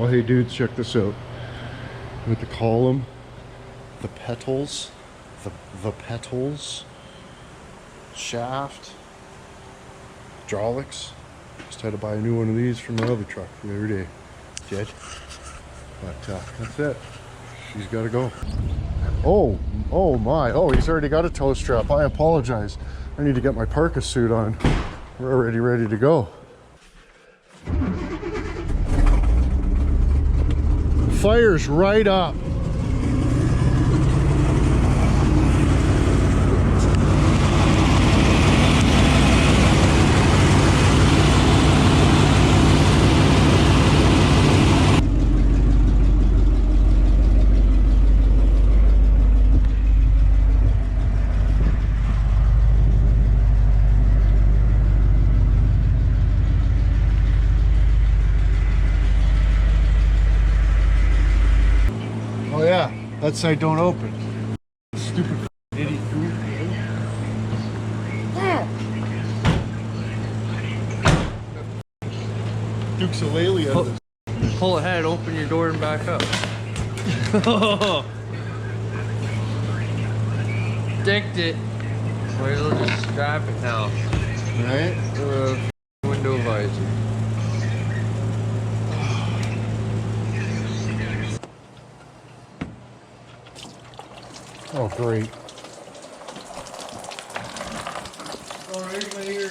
Oh, hey dudes, check this out. With the column, the petals, the petals, shaft, hydraulics. Just had to buy a new one of these from my other truck the other day. Dead. But that's it. She's got to go. Oh my. Oh, he's already got a tow strap. I apologize. I need to get my parka suit on. We're already ready to go. Fire's right up. Oh yeah, that side don't open. Stupid idiot. Duke's a lily out of this. Pull ahead, open your door and back up. Dicked it. Wait, we'll just strap it now. Right? Window visor. Oh, great. Oh, right in my ear.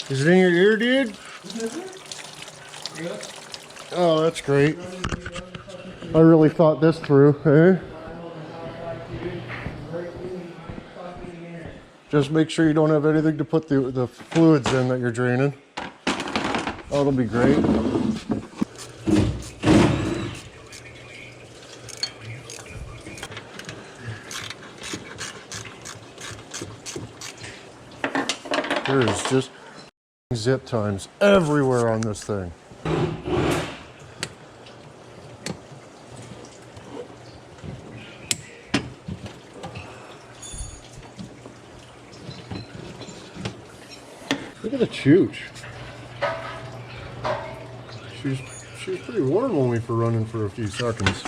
Is it in your ear, dude? Yeah. Oh, that's great. I really thought this through, eh? Just make sure you don't have anything to put the fluids in that you're draining. Oh, it'll be great. There's just zip times everywhere on this thing. Look at the chooch. She was pretty warm only for running for a few seconds.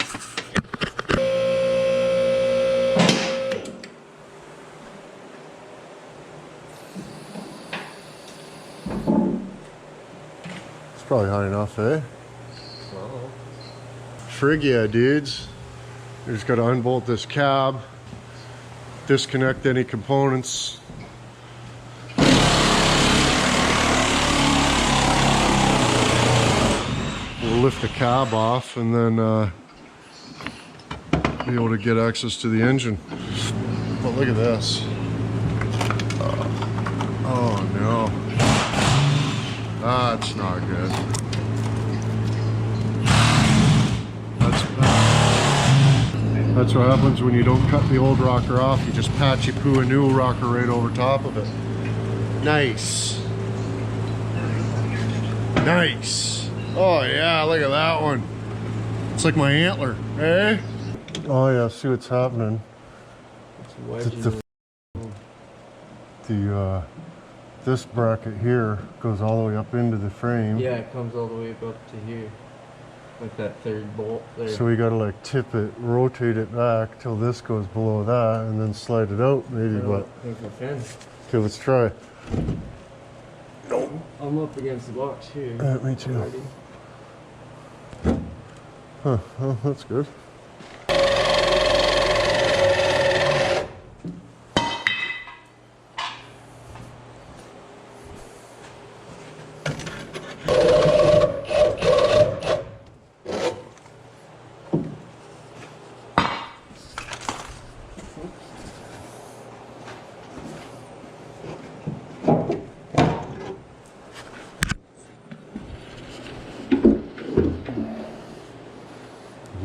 It's probably high enough, eh? Well. Frig yeah, dudes. You just got to unbolt this cab, disconnect any components. We'll lift the cab off and then be able to get access to the engine. But look at this. Oh no. That's not good. That's what happens when you don't cut the old rocker off. You just patchy poo a new rocker right over top of it. Nice. Nice. Oh yeah, look at that one. It's like my antler, eh? Oh yeah, see what's happening. This bracket here goes all the way up into the frame. Yeah, it comes all the way up to here. Like that third bolt there. So we gotta like tip it, rotate it back till this goes below that, and then slide it out maybe, but... I think we can. Okay, let's try. I'm up against the box here. Me too. Huh, well, that's good.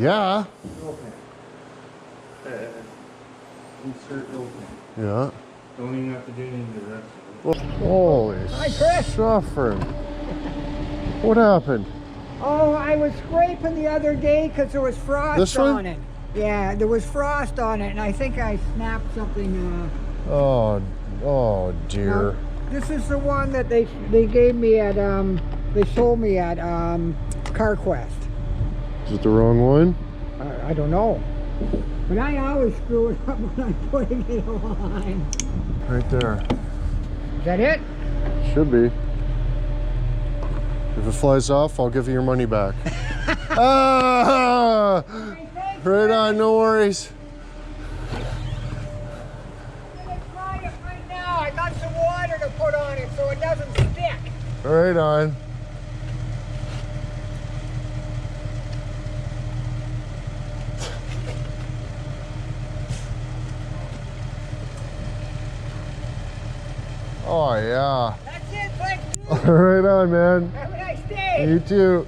Yeah. Insert open. Yeah. Don't even have to do anything to the rest of it. Holy suffering. What happened? Oh, I was scraping the other day because there was frost on it. Yeah, there was frost on it, and I think I snapped something. Oh dear. This is the one that they gave me at they sold me at CarQuest. Is it the wrong one? I don't know. But I always screw it up when I'm putting it on. Right there. Is that it? Should be. If it flies off, I'll give you your money back. Ah! Right on, no worries. I'm gonna try it right now. I got some water to put on it so it doesn't stick. Right on. Oh yeah. That's it, thank you. Right on, man. Have a nice day. You too.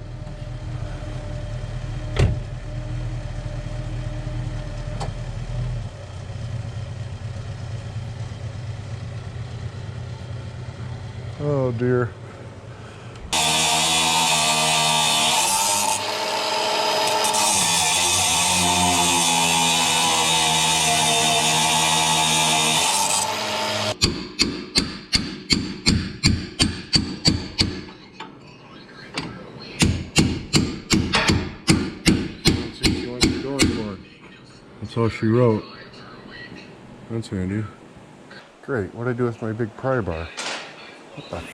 Oh dear. That's all she wrote. That's handy. Great. What'd I do with my big pry bar? What the f?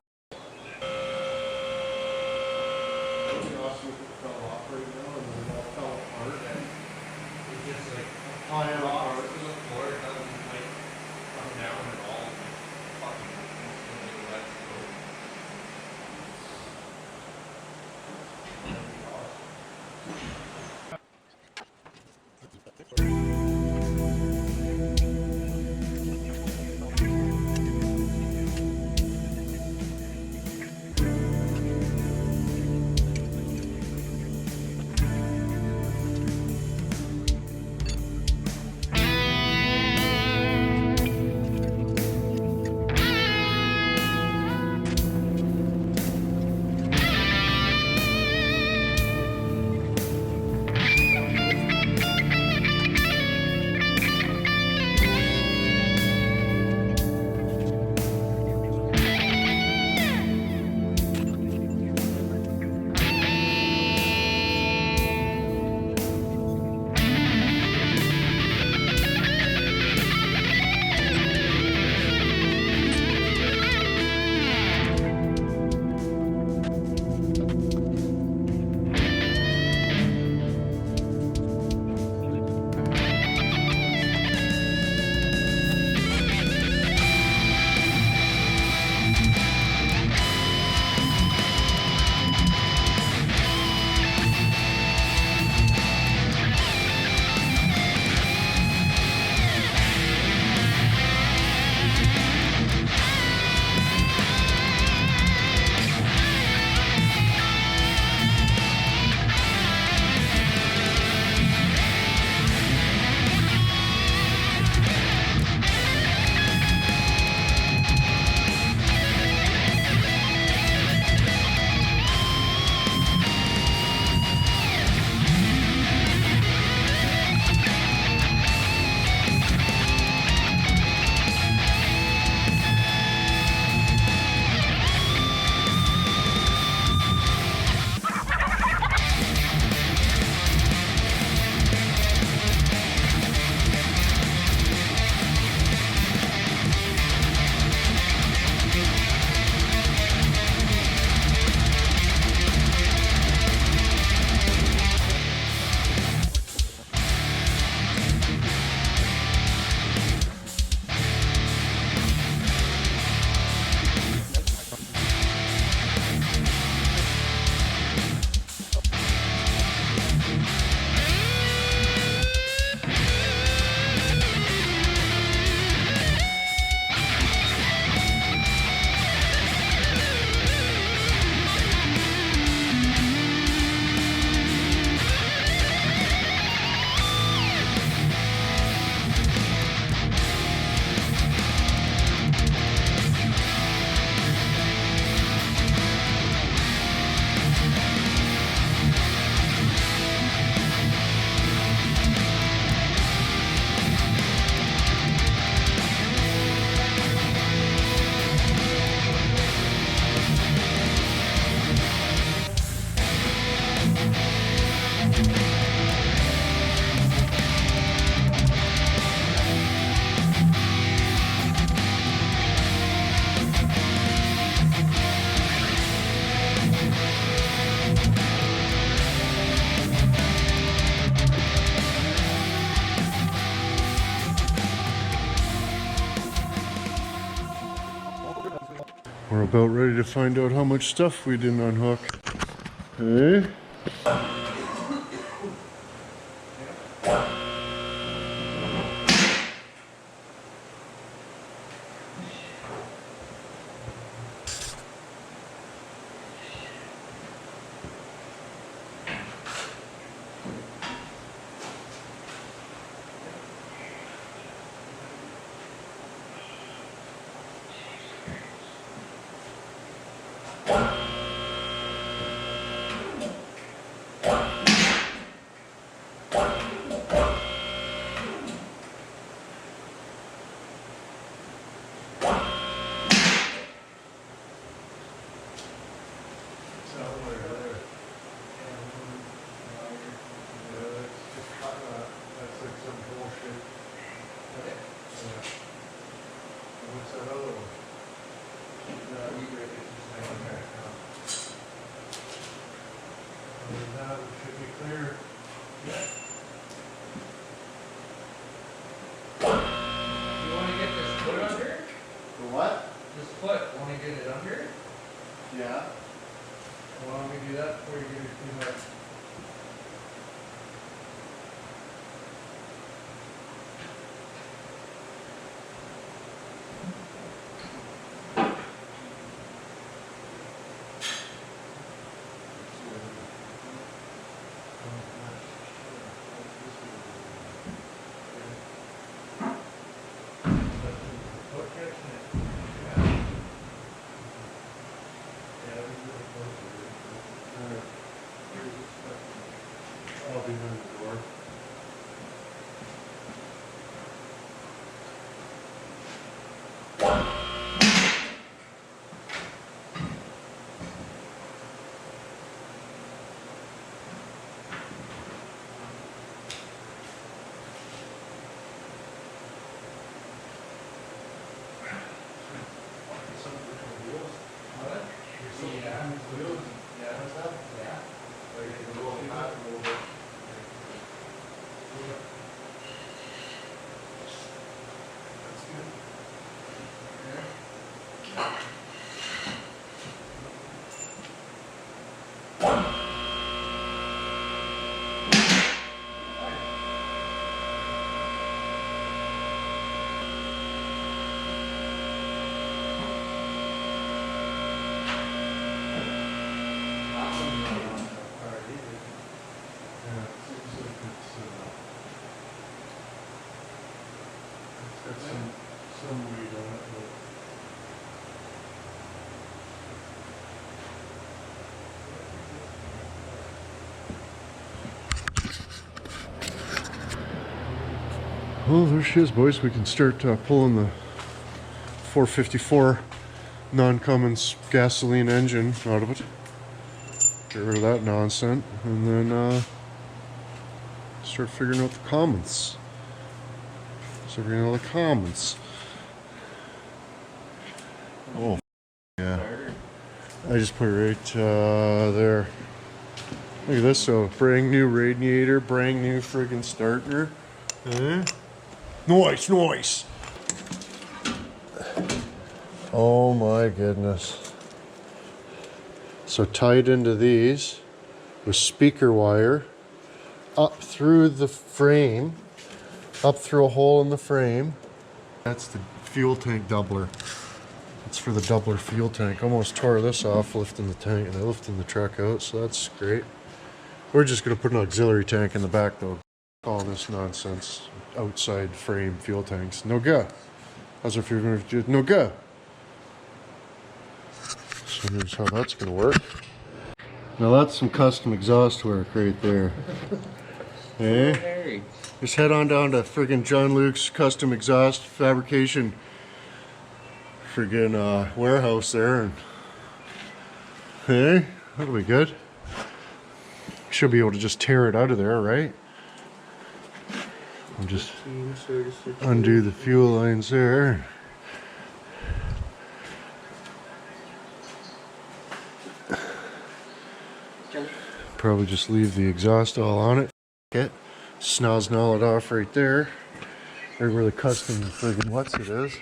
about ready to find out how much stuff we didn't unhook. Hey? Yeah. Why don't we do that before you get your feet wet? I'll be near the door. Some weed on it, but well, there she is, boys. We can start pulling the 454 non-Cummins gasoline engine out of it. Get rid of that nonsense, and then start figuring out the comments. Figuring out the comments. Oh, yeah. I just put it right there. Look at this, so brand new radiator, brand new friggin' starter. Nice, nice. Oh my goodness. So tied into these with speaker wire up through the frame, up through a hole in the frame. That's the fuel tank doubler. It's for the doubler fuel tank. Almost tore this off lifting the tank and lifting the truck out, so that's great. We're just gonna put an auxiliary tank in the back though. All this nonsense, outside frame fuel tanks, no go. As if you're gonna do no go. So here's how that's gonna work. Now that's some custom exhaust work right there. Hey, just head on down to friggin' John Luke's custom exhaust fabrication friggin' warehouse there, and hey, that'll be good. Should be able to just tear it out of there, right? And just undo the fuel lines there. Probably just leave the exhaust all on it. It snozz it off right there. They're really custom friggin' what's it is.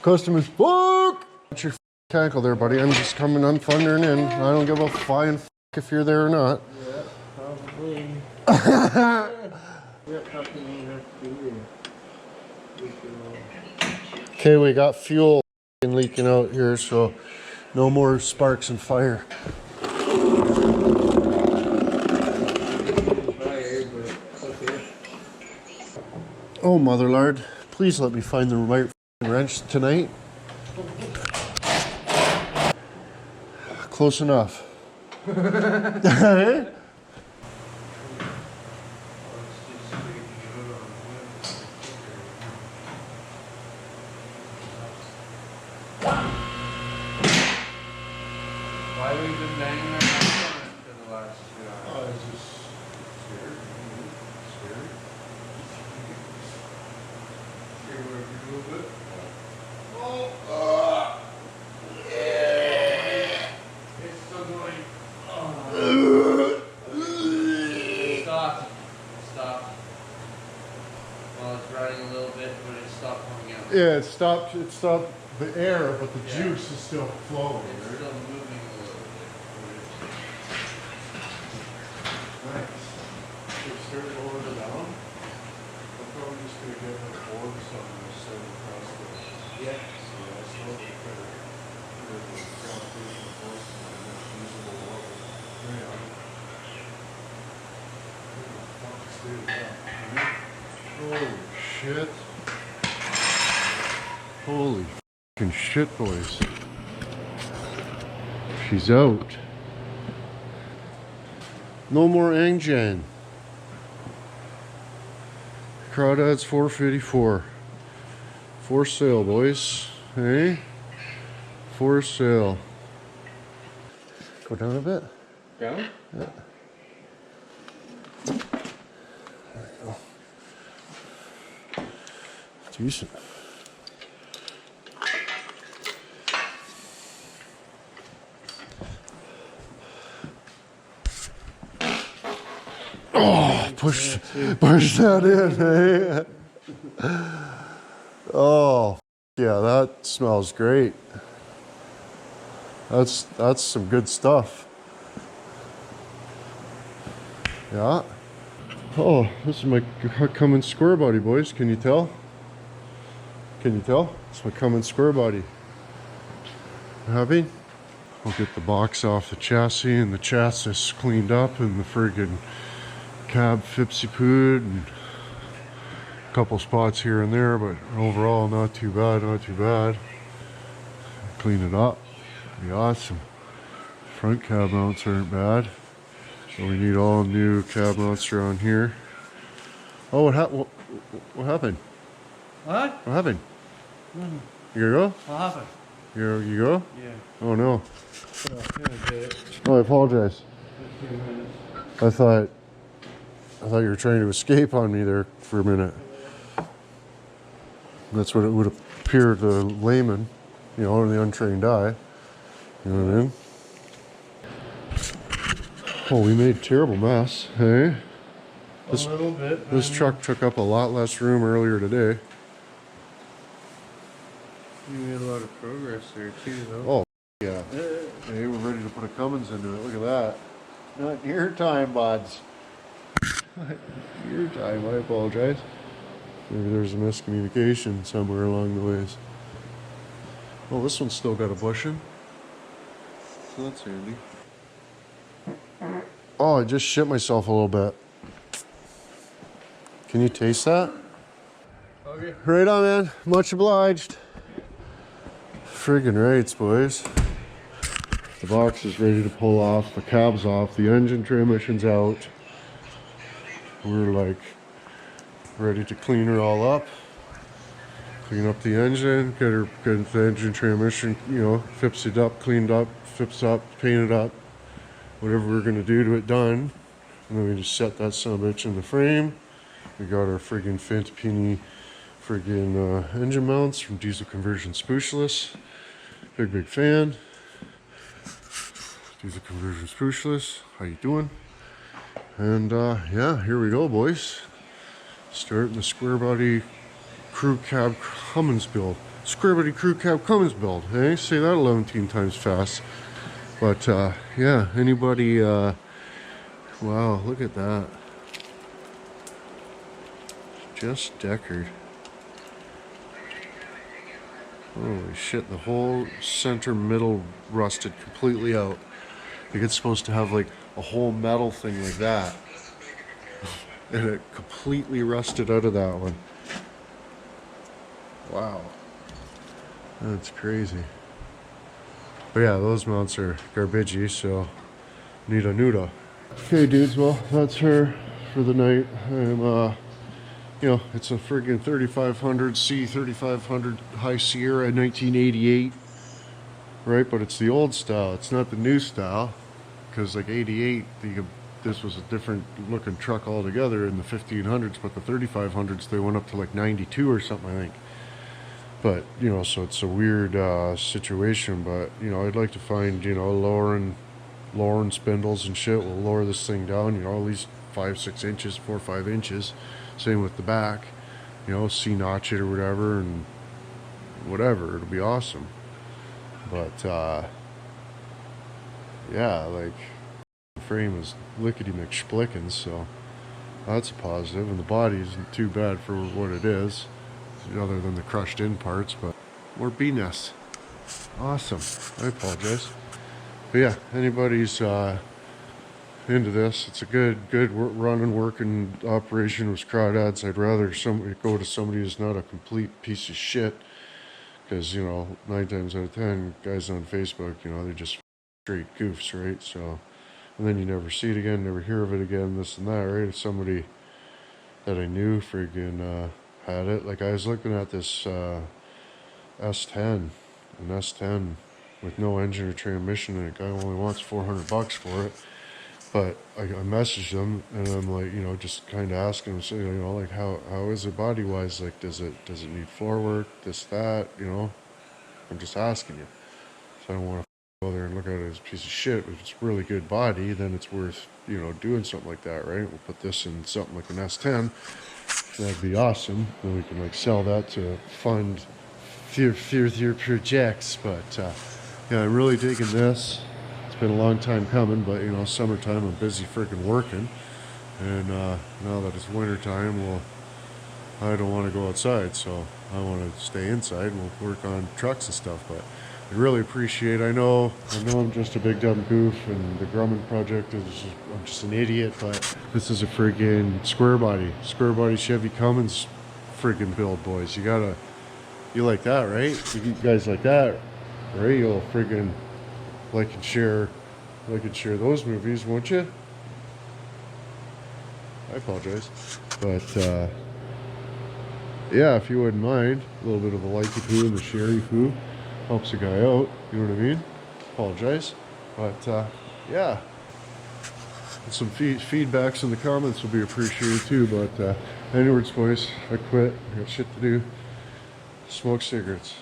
Custom as fuck. What's your tackle there, buddy? I'm just coming on thundering in. I don't give a flying fuck if you're there or not. Yeah, probably. Yeah, something you have to do. Okay, we got fuel leaking out here, so no more sparks and fire. Oh, mother lord, please let me find the right wrench tonight. Close enough. Why have we been banging our heads on it for the last 2 hours? Oh, it's just scared. Scared. Scared whatever you do with it. Oh, yeah. It's still going. Oh. It stopped. It stopped. Well, it's running a little bit, but it stopped coming out. Yeah, it stopped the air, but the juice is still flowing. It's Right? still moving a little bit. Nice. Should we start to lower it down? I'm probably just going to get a board or something to set it across the... Yeah. So I still have to put it in the foundation of course, and it's usable level. Yeah. Holy shit. Holy fucking shit, boys. She's out. No more engine. Crawdads 454. For sale, boys. Hey? For sale. Go down a bit. Down? Yeah. There you go. Decent. Oh, push that in, hey? Oh, yeah, that smells great. That's some good stuff. Yeah. Oh, this is my Cummins square body, boys. Can you tell? Can you tell? It's my Cummins square body. Happy? I'll get the box off the chassis and the chassis cleaned up and the friggin' cab fipsy-pooed and a couple spots here and there, but overall not too bad, not too bad. Clean it up. Be awesome. Front cab mounts aren't bad. So we need all new cab mounts around here. Oh, what happened? What? What happened? Mm-hmm. You gonna go? What happened? You go? Yeah. Oh no. Okay. Oh, I apologize. 15 minutes. I thought you were trying to escape on me there for a minute. That's what it would appear to layman, you know, or the untrained eye. You know what I mean? Oh, we made a terrible mess, hey? A little bit. This truck took up a lot less room earlier today. You made a lot of progress there too, though. Oh, yeah. Hey, we're ready to put a Cummins into it. Look at that. Not your time, buds. Not your time. I apologize. Maybe there's a miscommunication somewhere along the ways. Oh, this one's still got a bushing. So that's handy. Oh, I just shit myself a little bit. Can you taste that? Okay. Right on, man. Much obliged. Friggin' rights, boys. The box is ready to pull off. The cab's off. The engine transmission's out. We're like ready to clean her all up. Clean up the engine. Get the engine transmission, you know, fix it up, cleaned up, fix up, painted up. Whatever we're gonna do to it done. And then we just set that son of a bitch in the frame. We got our friggin' Fantapini friggin' engine mounts from Diesel Conversion Spooshless. Big fan. Diesel Conversion Spooshless. How you doing? And yeah, here we go, boys. Starting the square body crew cab Cummins build. Scribbity Crew Cab Cummins build. Hey, say that 11 times fast. But yeah, anybody, wow, look at that. Just Deckard. Holy shit, the whole center middle rusted completely out. Like it's supposed to have like a whole metal thing like that. And it completely rusted out of that one. Wow. That's crazy. But yeah, those mounts are garbagey, so nuda. Okay dudes, well that's her for the night. I'm you know, it's a friggin' 3500 C3500 High Sierra 1988, right? But it's the old style. It's not the new style, because like 88, this was a different looking truck altogether in the 1500s. But the 3500s, they went up to like 92 or something, I think. But you know, so it's a weird situation. But you know, I'd like to find, you know, lowering spindles and shit will lower this thing down. You know, at least 5-6 inches, 4 or 5 inches. Same with the back, you know, C-notch it or whatever, and whatever, it'll be awesome. But yeah, like the frame is lickety McSplickins, so that's a positive. And the body isn't too bad for what it is, other than the crushed in parts. But more B-ness. Awesome. I apologize. But yeah, anybody's into this, it's a good running working operation with crawdads. I'd rather go to somebody who's not a complete piece of shit, because you know 9 times out of 10 guys on Facebook, you know, they're just straight goofs, right? So, and then you never see it again, never hear of it again, this and that, right? If somebody that I knew friggin' had it, like I was looking at this S10, an S10 with no engine or transmission, and a guy only wants $400 for it. But I messaged him, and I'm like, you know, just kind of asking him, so, you know, like how is it body wise? Like, does it need floor work? This, that, you know? I'm just asking you. So I don't want to go there and look at it as a piece of shit. If it's really good body, then it's worth, you know, doing something like that, right? We'll put this in something like an S10. That'd be awesome. Then we can like sell that to fund future projects. But yeah, I'm really digging this. Been a long time coming, but you know, summertime I'm busy freaking working, and now that it's winter time, well, I don't want to go outside, so I want to stay inside and we'll work on trucks and stuff. But I really appreciate, I know I'm just a big dumb goof, and the Grumman project is I'm just an idiot, but this is a friggin' square body Chevy Cummins friggin' build, boys. You like that, right? You guys like that, right? You'll friggin' like and share those movies, won't you? I apologize, but yeah, if you wouldn't mind, a little bit of the likey poo and the sherry poo helps a guy out. You know what I mean? Apologize, but yeah, and some feedbacks in the comments will be appreciated too. But anyways, boys, I quit. I got shit to do. Smoke cigarettes.